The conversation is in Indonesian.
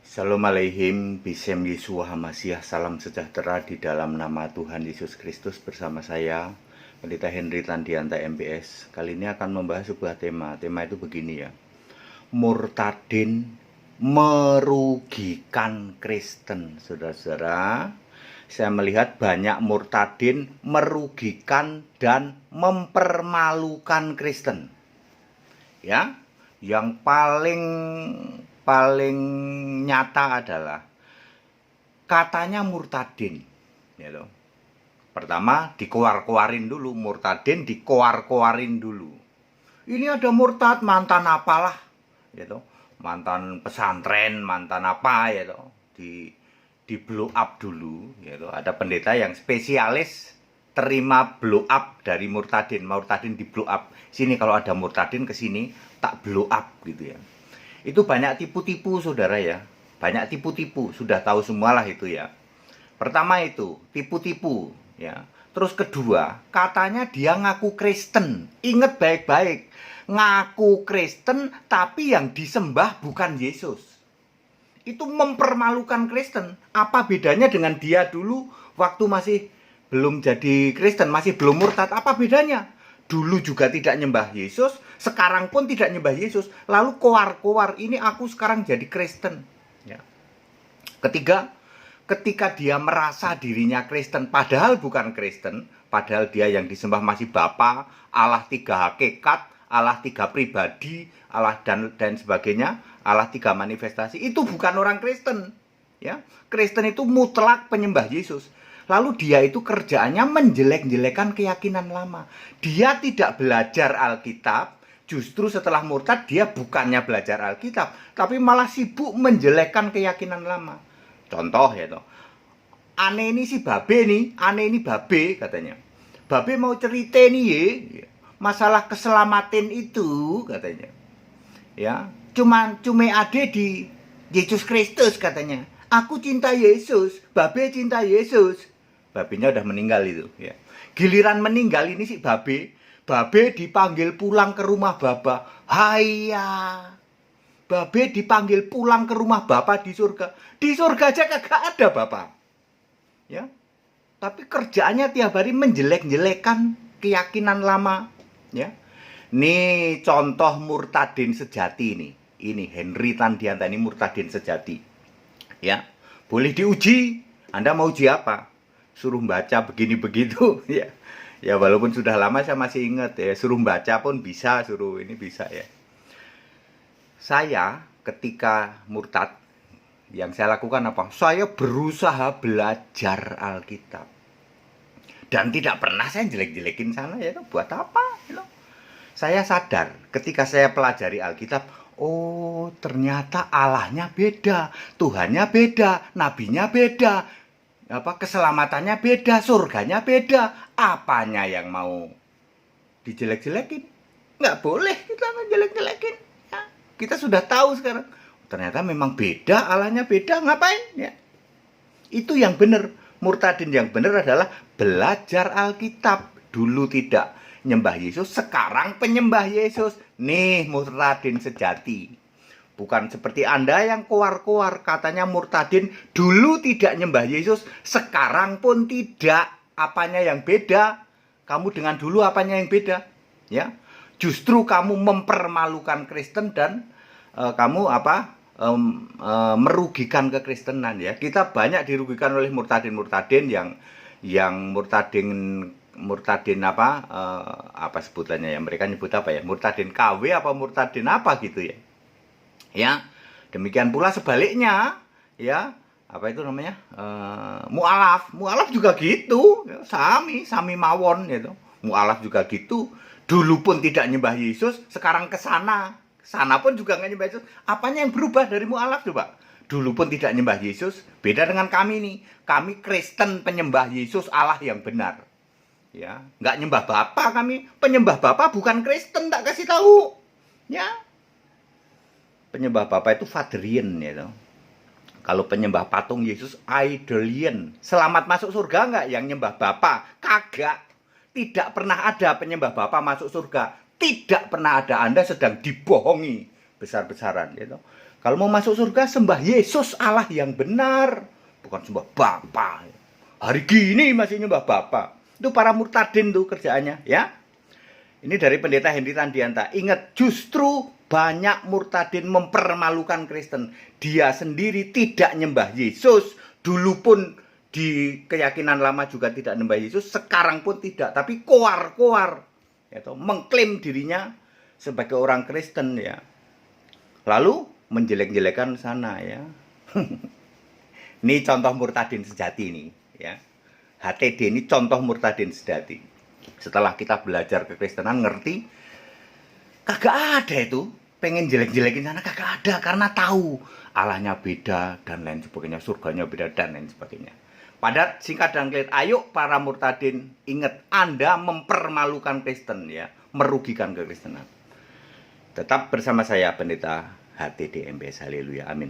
Shalom Aleihim, Bisem Yeshua HaMashiach, salam sejahtera di dalam nama Tuhan Yesus Kristus bersama saya, Pendeta Henry Tandianta MBS. Kali ini akan membahas sebuah tema. Tema itu begini ya. Murtadin merugikan Kristen. Saudara-saudara, saya melihat banyak murtadin merugikan dan mempermalukan Kristen. Ya, yang paling nyata adalah katanya murtadin, ya loh. Pertama dikoar-koarin dulu, murtadin dikoar-koarin dulu. Ini ada murtad mantan apalah, ya loh. Mantan pesantren, mantan apa, ya loh. Di blow up dulu, ya loh. Ada pendeta yang spesialis terima blow up dari murtadin di blow up. Sini kalau ada murtadin ke sini tak blow up gitu ya. Itu banyak tipu-tipu saudara ya. Banyak tipu-tipu, sudah tahu semualah itu ya. Pertama itu, tipu-tipu ya. Terus kedua, katanya dia ngaku Kristen. Ingat baik-baik, ngaku Kristen tapi yang disembah bukan Yesus. Itu mempermalukan Kristen. Apa bedanya dengan dia dulu waktu masih belum jadi Kristen, masih belum murtad? Apa bedanya? Dulu juga tidak nyembah Yesus, sekarang pun tidak nyembah Yesus. Lalu koar-koar, ini aku sekarang jadi Kristen. Ya. Ketiga, ketika dia merasa dirinya Kristen, padahal bukan Kristen, padahal dia yang disembah masih Bapa, Allah tiga hakikat, Allah tiga pribadi, Allah dan sebagainya, Allah tiga manifestasi, itu bukan orang Kristen. Ya, Kristen itu mutlak penyembah Yesus. Lalu dia itu kerjaannya menjelek-jelekan keyakinan lama. Dia tidak belajar Alkitab. Justru setelah murtad dia bukannya belajar Alkitab, tapi malah sibuk menjelekkan keyakinan lama. Contoh ya toh. Aneh ini si Babe nih, aneh ini Babe katanya. Babe mau cerita nih ya, masalah keselamatan itu katanya. Ya, cuma ade di Yesus Kristus katanya. Aku cinta Yesus, Babe cinta Yesus. Babenya udah meninggal itu ya. Giliran meninggal ini si Babe dipanggil pulang ke rumah Bapa. Haiya. Babe dipanggil pulang ke rumah Bapa di surga. Di surga aja kagak ada Bapa. Ya. Tapi kerjaannya tiap hari menjelek-jelekan keyakinan lama, ya. Ini contoh murtadin sejati ini. Ini Henry Tandianta ini murtadin sejati. Ya. Boleh diuji. Anda mau uji apa? Suruh baca begini begitu ya. Ya walaupun sudah lama saya masih ingat ya, suruh baca pun bisa, suruh ini bisa ya. Saya ketika murtad yang saya lakukan apa? Saya berusaha belajar Alkitab. Dan tidak pernah saya jelek-jelekin sana ya, buat apa? Ya. Saya sadar ketika saya pelajari Alkitab, oh ternyata Allahnya beda, Tuhannya beda, nabinya beda. Keselamatannya beda, surganya beda. Apanya yang mau dijelek-jelekin? Nggak boleh kita ngejelek-jelekin ya. Kita sudah tahu sekarang ternyata memang beda, Allahnya beda. Ngapain ya? Itu yang benar. Murtadin yang benar adalah belajar Alkitab. Dulu tidak nyembah Yesus, sekarang penyembah Yesus. Nih murtadin sejati. Bukan seperti Anda yang koar-koar katanya murtadin dulu tidak nyembah Yesus, sekarang pun tidak. Apanya yang beda? Kamu dengan dulu apanya yang beda? Ya, justru kamu mempermalukan Kristen dan kamu merugikan kekristenan ya. Kita banyak dirugikan oleh murtadin yang murtadin apa sebutannya ya? Mereka nyebut apa ya? Murtadin KW apa murtadin apa gitu ya? Ya, demikian pula sebaliknya, ya, apa itu namanya, mualaf juga gitu, ya, sami mawon, gitu. Mualaf juga gitu, dulu pun tidak nyembah Yesus, sekarang kesana pun juga nggak nyembah Yesus. Apanya yang berubah dari mualaf coba? Dulu pun tidak nyembah Yesus, beda dengan kami nih, kami Kristen penyembah Yesus Allah yang benar, ya, nggak nyembah Bapa kami, penyembah Bapa bukan Kristen, tak kasih tahu, ya. Penyembah Bapa itu Fadrian ya. Kalau penyembah patung Yesus idolian. Selamat masuk surga enggak yang nyembah Bapa? Kagak. Tidak pernah ada penyembah Bapa masuk surga. Tidak pernah ada. Anda sedang dibohongi besar-besaran gitu. Kalau mau masuk surga, sembah Yesus Allah yang benar, bukan sembah Bapa. Hari gini masih nyembah Bapa. Itu para murtadin tuh kerjaannya, ya. Ini dari Pendeta Henry Tandianta. Ingat, justru banyak murtadin mempermalukan Kristen. Dia sendiri tidak nyembah Yesus. Dulu pun di keyakinan lama juga tidak nyembah Yesus. Sekarang pun tidak. Tapi koar-koar. Mengklaim dirinya sebagai orang Kristen, ya. Lalu menjelek-jelekan sana, ya. Ini contoh murtadin sejati nih, ya. HTD ini contoh murtadin sejati. Setelah kita belajar kekristenan, ngerti, kagak ada itu pengen jelek-jelekin sana, kagak ada, karena tahu Allahnya beda dan lain sebagainya, surganya beda dan lain sebagainya. Padat, singkat dan clear. Ayo para murtadin, ingat, Anda mempermalukan Kristen, ya, merugikan kekristenan. Tetap bersama saya, Pendeta HTD MBS. Haleluya, amin.